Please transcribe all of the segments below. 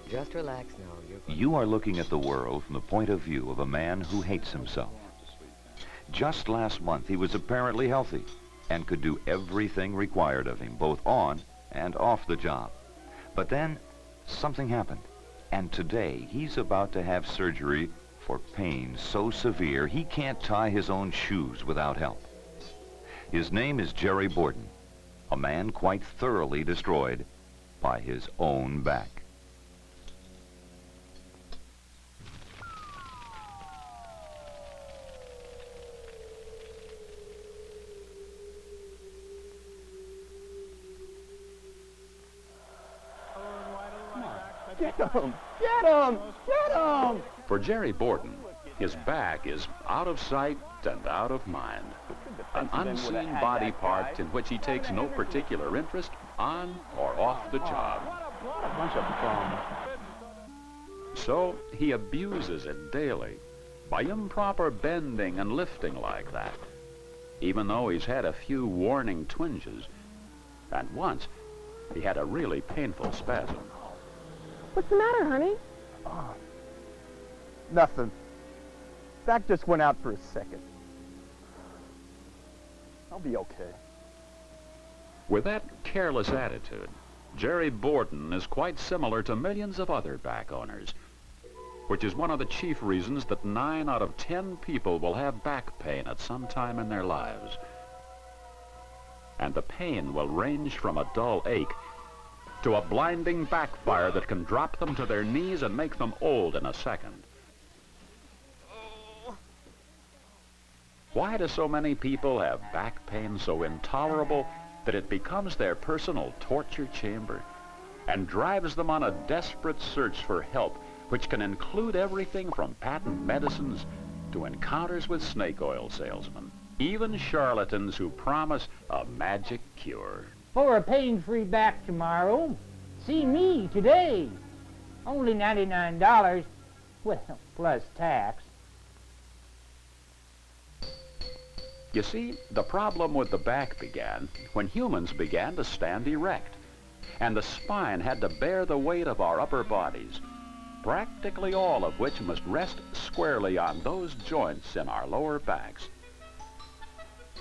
Just relax now. You are looking at the world from the point of view of a man who hates himself. Just last month, he was apparently healthy and could do everything required of him, both on and off the job. But then, something happened, and today he's about to have surgery for pain so severe he can't tie his own shoes without help. His name is Jerry Borden, a man quite thoroughly destroyed by his own back. Get him! Get him! Get him! For Jerry Borden, his back is out of sight and out of mind. An unseen body part in which he takes no particular interest on or off the job. What a bunch of bums. So he abuses it daily by improper bending and lifting like that, even though he's had a few warning twinges. And once, he had a really painful spasm. What's the matter, honey? Nothing. Back just went out for a second. I'll be okay. With that careless attitude, Jerry Borden is quite similar to millions of other back owners, which is one of the chief reasons that 9 out of 10 people will have back pain at some time in their lives. And the pain will range from a dull ache to a blinding backfire that can drop them to their knees and make them old in a second. Why do so many people have back pain so intolerable that it becomes their personal torture chamber and drives them on a desperate search for help, which can include everything from patent medicines to encounters with snake oil salesmen, even charlatans who promise a magic cure? For a pain-free back tomorrow, see me today. Only $99, well, plus tax. You see, the problem with the back began when humans began to stand erect, and the spine had to bear the weight of our upper bodies, practically all of which must rest squarely on those joints in our lower backs.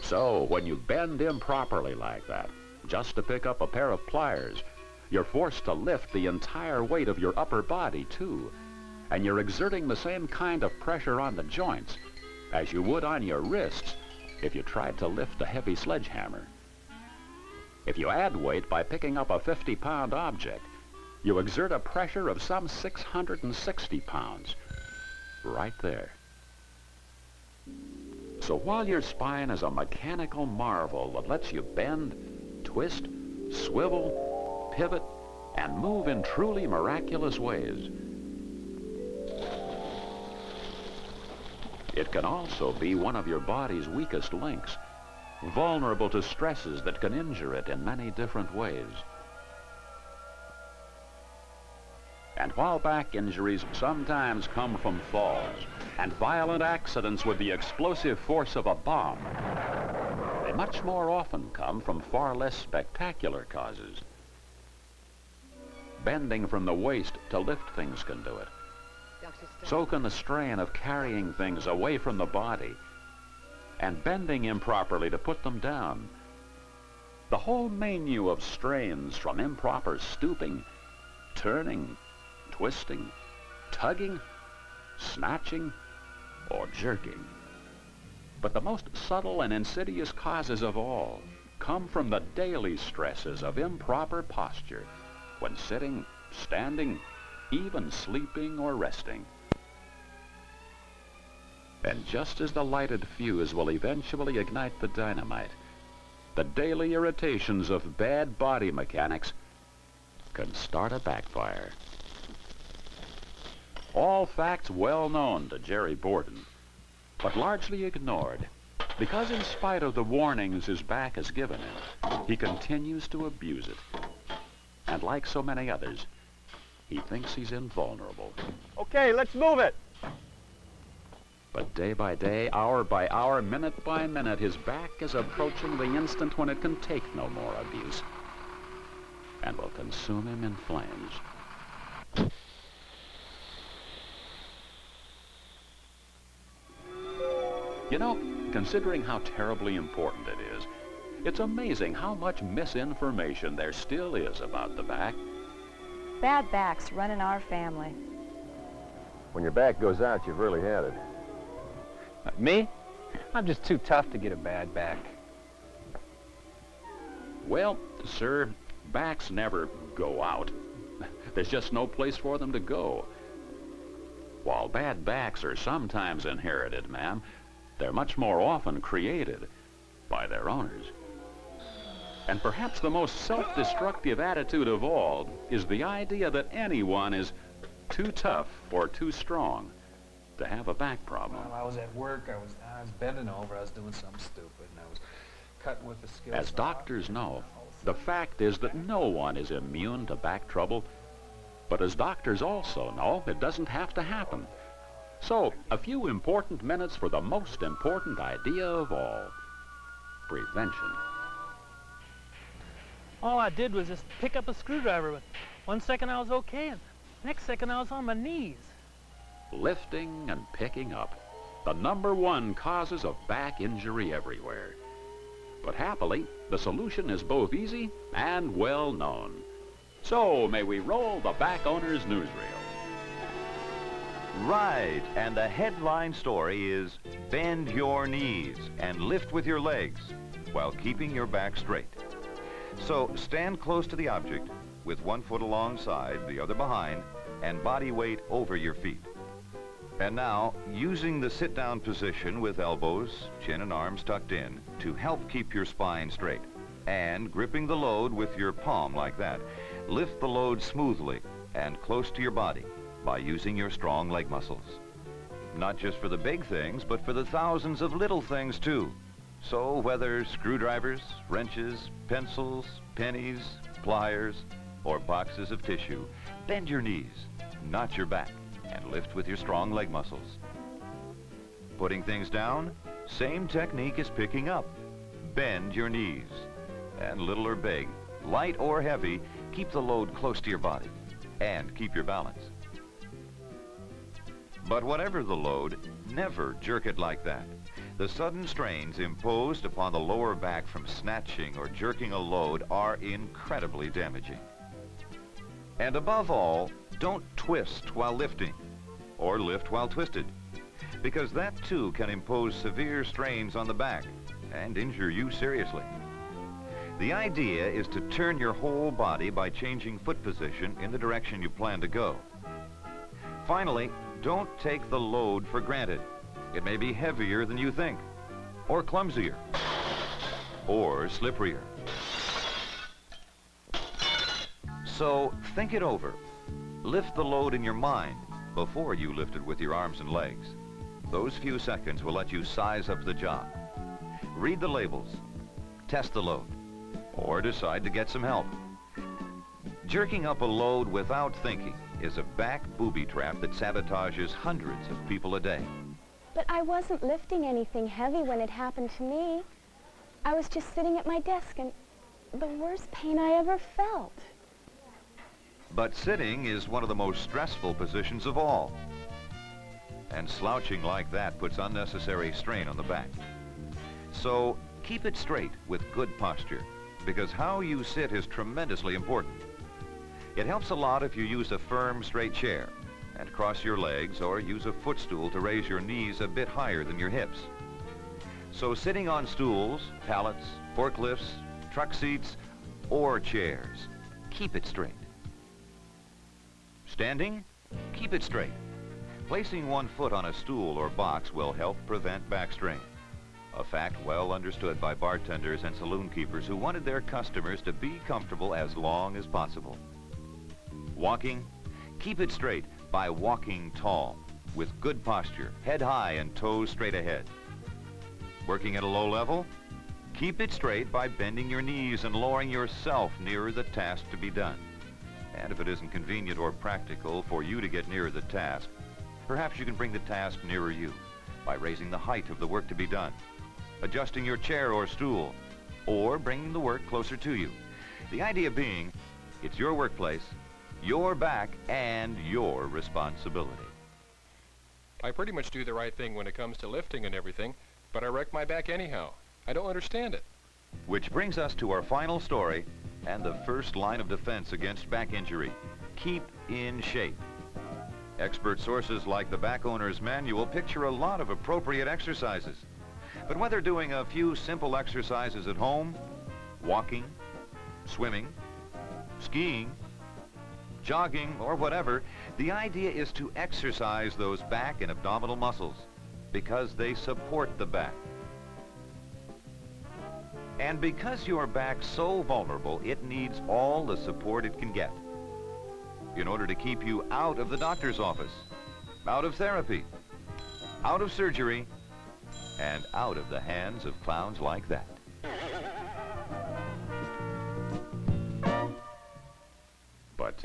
So when you bend improperly like that, just to pick up a pair of pliers, you're forced to lift the entire weight of your upper body, too. And you're exerting the same kind of pressure on the joints as you would on your wrists if you tried to lift a heavy sledgehammer. If you add weight by picking up a 50-pound object, you exert a pressure of some 660 pounds. Right there. So while your spine is a mechanical marvel that lets you bend, twist, swivel, pivot, and move in truly miraculous ways, it can also be one of your body's weakest links, vulnerable to stresses that can injure it in many different ways. And while back injuries sometimes come from falls and violent accidents with the explosive force of a bomb, they much more often come from far less spectacular causes. Bending from the waist to lift things can do it. So can the strain of carrying things away from the body and bending improperly to put them down. The whole menu of strains, from improper stooping, turning, twisting, tugging, snatching, or jerking. But the most subtle and insidious causes of all come from the daily stresses of improper posture when sitting, standing, even sleeping or resting. And just as the lighted fuse will eventually ignite the dynamite, the daily irritations of bad body mechanics can start a backfire. All facts well known to Jerry Borden, but largely ignored, because in spite of the warnings his back has given him, he continues to abuse it. And like so many others, he thinks he's invulnerable. Okay, let's move it. But day by day, hour by hour, minute by minute, his back is approaching the instant when it can take no more abuse and will consume him in flames. You know, considering how terribly important it is, it's amazing how much misinformation there still is about the back. Bad backs run in our family. When your back goes out, you've really had it. Me? I'm just too tough to get a bad back. Well, sir, backs never go out. There's just no place for them to go. While bad backs are sometimes inherited, ma'am, they're much more often created by their owners. And perhaps the most self-destructive attitude of all is the idea that anyone is too tough or too strong to have a back problem. Well, I was at work, I was bending over, I was doing something stupid, and I was cutting with the skill As saw. doctors know, the fact is that no one is immune to back trouble. But as doctors also know, it doesn't have to happen. So, a few important minutes for the most important idea of all, prevention. All I did was just pick up a screwdriver. But 1 second I was okay, and next second I was on my knees. Lifting and picking up, the #1 causes of back injury everywhere. But happily, the solution is both easy and well known. So, may we roll the back owner's newsreel. Right, and the headline story is bend your knees and lift with your legs while keeping your back straight. So stand close to the object with one foot alongside, the other behind, and body weight over your feet. And now, using the sit-down position with elbows, chin and arms tucked in to help keep your spine straight, and gripping the load with your palm like that, lift the load smoothly and close to your body by using your strong leg muscles. Not just for the big things, but for the thousands of little things too. So whether screwdrivers, wrenches, pencils, pennies, pliers, or boxes of tissue, bend your knees, not your back, and lift with your strong leg muscles. Putting things down, same technique as picking up. Bend your knees. And little or big, light or heavy, keep the load close to your body and keep your balance. But whatever the load, never jerk it like that. The sudden strains imposed upon the lower back from snatching or jerking a load are incredibly damaging. And above all, don't twist while lifting or lift while twisted, because that too can impose severe strains on the back and injure you seriously. The idea is to turn your whole body by changing foot position in the direction you plan to go. Finally, don't take the load for granted. It may be heavier than you think, or clumsier, or slipperier. So think it over. Lift the load in your mind before you lift it with your arms and legs. Those few seconds will let you size up the job. Read the labels, test the load, or decide to get some help. Jerking up a load without thinking is a back booby trap that sabotages hundreds of people a day. But I wasn't lifting anything heavy when it happened to me. I was just sitting at my desk, and the worst pain I ever felt. But sitting is one of the most stressful positions of all. And slouching like that puts unnecessary strain on the back. So keep it straight with good posture, because how you sit is tremendously important. It helps a lot if you use a firm, straight chair and cross your legs, or use a footstool to raise your knees a bit higher than your hips. So sitting on stools, pallets, forklifts, truck seats, or chairs, keep it straight. Standing, keep it straight. Placing one foot on a stool or box will help prevent back strain. A fact well understood by bartenders and saloon keepers who wanted their customers to be comfortable as long as possible. Walking, keep it straight by walking tall, with good posture, head high and toes straight ahead. Working at a low level, keep it straight by bending your knees and lowering yourself nearer the task to be done. And if it isn't convenient or practical for you to get nearer the task, perhaps you can bring the task nearer you by raising the height of the work to be done, adjusting your chair or stool, or bringing the work closer to you. The idea being, it's your workplace, your back, and your responsibility. I pretty much do the right thing when it comes to lifting and everything, But I wrecked my back anyhow. I don't understand it. Which brings us to our final story and the first line of defense against back injury. Keep in shape. Expert sources like the Back Owner's Manual picture a lot of appropriate exercises. But whether doing a few simple exercises at home, walking, swimming, skiing, jogging, or whatever, the idea is to exercise those back and abdominal muscles because they support the back. And because your back's so vulnerable, it needs all the support it can get in order to keep you out of the doctor's office, out of therapy, out of surgery, and out of the hands of clowns like that. But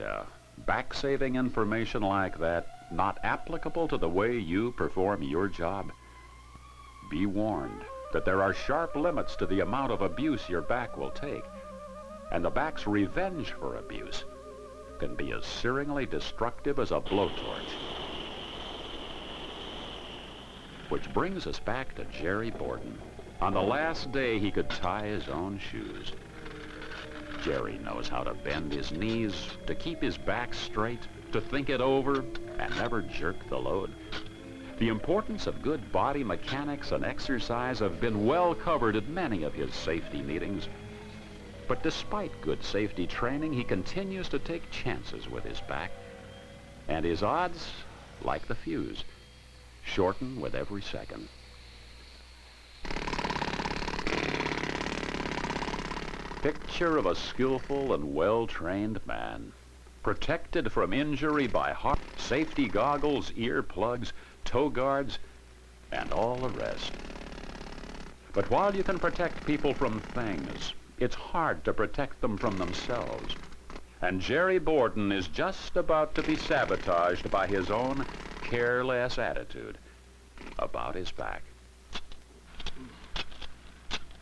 back-saving information like that, not applicable to the way you perform your job. Be warned that there are sharp limits to the amount of abuse your back will take, and the back's revenge for abuse can be as searingly destructive as a blowtorch. Which brings us back to Jerry Borden, on the last day he could tie his own shoes. Jerry knows how to bend his knees, to keep his back straight, to think it over, and never jerk the load. The importance of good body mechanics and exercise have been well covered at many of his safety meetings. But despite good safety training, he continues to take chances with his back. And his odds, like the fuse, shorten with every second. Picture of a skillful and well-trained man, protected from injury by hard safety goggles, earplugs, toe guards, and all the rest. But while you can protect people from things, it's hard to protect them from themselves. And Jerry Borden is just about to be sabotaged by his own careless attitude about his back.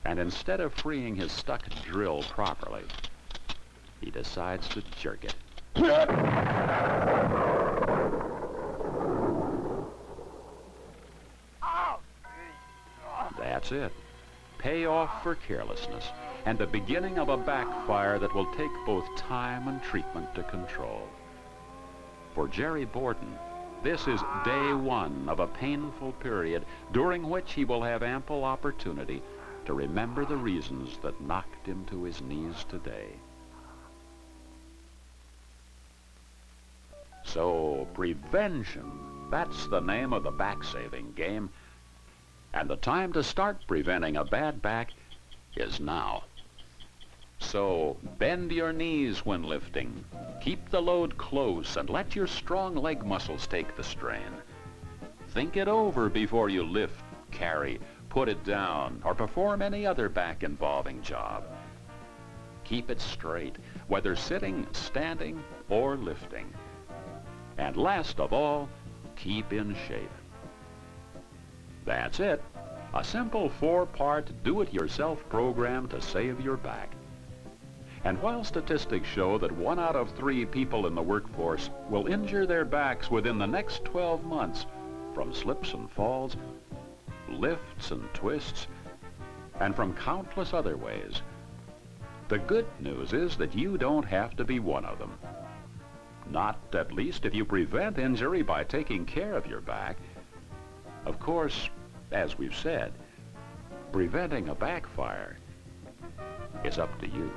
And instead of freeing his stuck drill properly, he decides to jerk it. That's it. Payoff for carelessness, and the beginning of a backfire that will take both time and treatment to control. For Jerry Borden, this is day one of a painful period during which he will have ample opportunity to remember the reasons that knocked him to his knees today. So, prevention, that's the name of the back-saving game. And the time to start preventing a bad back is now. So, bend your knees when lifting. Keep the load close and let your strong leg muscles take the strain. Think it over before you lift, carry, put it down, or perform any other back-involving job. Keep it straight, whether sitting, standing, or lifting. And last of all, keep in shape. That's it. A simple 4-part do-it-yourself program to save your back. And while statistics show that 1 out of 3 people in the workforce will injure their backs within the next 12 months from slips and falls, lifts and twists, and from countless other ways, the good news is that you don't have to be one of them. Not, at least, if you prevent injury by taking care of your back. Of course, as we've said, preventing a backfire is up to you.